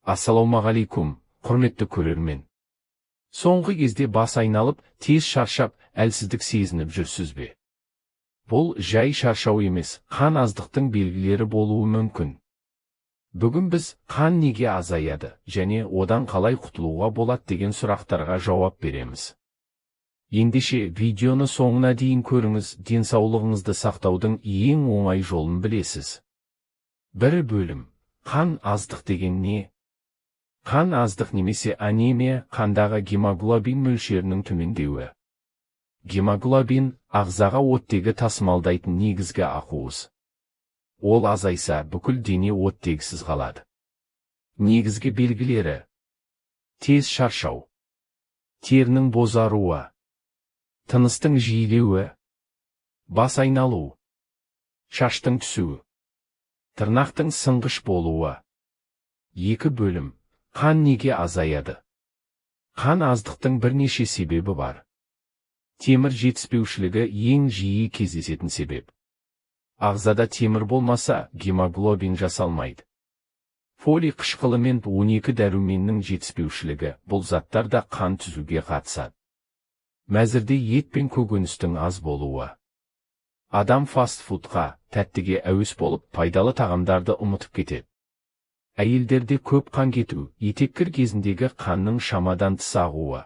Ассалаумағалейкум, құрметті көрермен. Соңғы кезде бас айналып, тез шаршап, әлсіздік сезініп жүрсіз бе? Бұл жай шаршау емес, қан аздықтың белгілері болуы мүмкін. Бүгін біз қан неге азаяды және одан қалай құтылуға болады деген сұрақтарға жауап береміз. Ендеше видеоны соңына дейін көріңіз, денсаулығыңызды сақтаудың ең оңай жолын білесіз. Бір бөлім. Қан аздық деген не? Қан аздық немесе анемия қандағы гемоглобин мөлшерінің төмендеуі. Гемоглобин ағзаға оттегі тасымалдайтын негізгі ақуыз. Ол азайса, бүкіл дене оттегісіз қалады. Негізгі белгілері: тез шаршау, терінің бозаруы, тыныстың жиілеуі, бас айналу, шаштың түсуі, тырнақтың сынғыш болуы. Екі бөлім. Қан неге азаяды? Қан аздықтың бірнеше себебі бар. Темір жетіспеушілігі ең жиі кездесетін себеп. Ағзада темір болмаса, гемоглобин жасалмайды. Фолий қышқылы мен 12 дәруменнің жетіспеушілігі, бұл заттар да қан түзуге қатысады. Мәзірде ет пен көкөністің аз болуы. Адам фастфудқа, тәттіге әуес болып, пайдалы тағамдарды ұмытып кетеді. Әйелдерде көп қан кету, етеккір кезіндегі қанның шамадан тыс ағуы.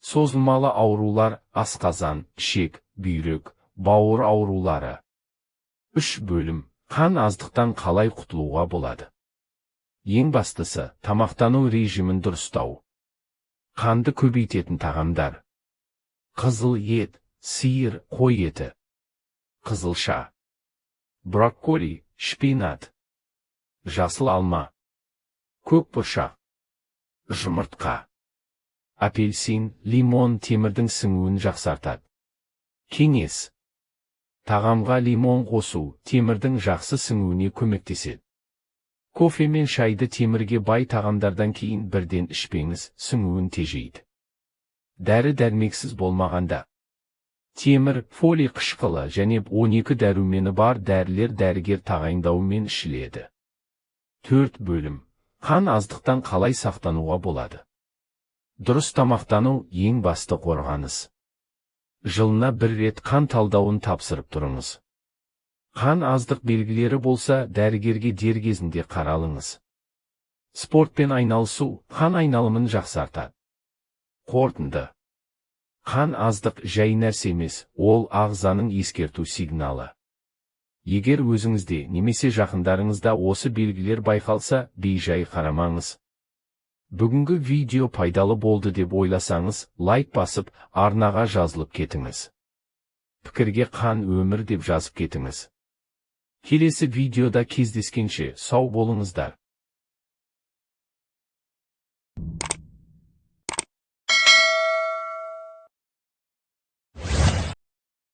Созылмалы аурулар: асқазан, ішек, бүйрек, бауыр аурулары. 3 бөлім. Қан аздықтан қалай құтылуға болады? Ең бастысы, тамақтану режимін дұрыстау. Қанды көбейтетін тағамдар: қызыл ет, сиыр, қой еті, қызылша, брокколи, шпинат, жасыл алма, көк бұршақ, жұмыртқа, апельсин, лимон темірдің сіңуін жақсартады. Кеңес: тағамға лимон қосу темірдің жақсы сіңуіне көмектеседі. Кофе мен шайды темірге бай тағамдардан кейін бірден ішпеңіз, сіңуін тежейді. Дәрі-дәрмексіз болмағанда. Темір, фолий қышқылы және 12 дәрумені бар дәрілер дәрігер тағайындауымен ішіледі. 4 бөлім. Қан аздықтан қалай сақтануға болады? Дұрыс тамақтану ең басты қорғаныс. Жылына 1 рет қан талдауын тапсырып тұрыңыз. Қан аздық белгілері болса, дәрігерге дер кезінде қаралыңыз. Спортпен айналысу қан айналымын жақсартады. Қорытынды: қан аздық жай нәрсе емес, ол ағзаның ескерту сигналы. Егер өзіңізде немесе жақындарыңызда осы белгілер байқалса, бейжай қарамаңыз. Бүгінгі видео пайдалы болды деп ойласаңыз, лайк басып, арнаға жазылып кетіңіз. Пікірге қан өмір деп жазып кетіңіз. Келесі видеода кездескенше сау болыңыздар.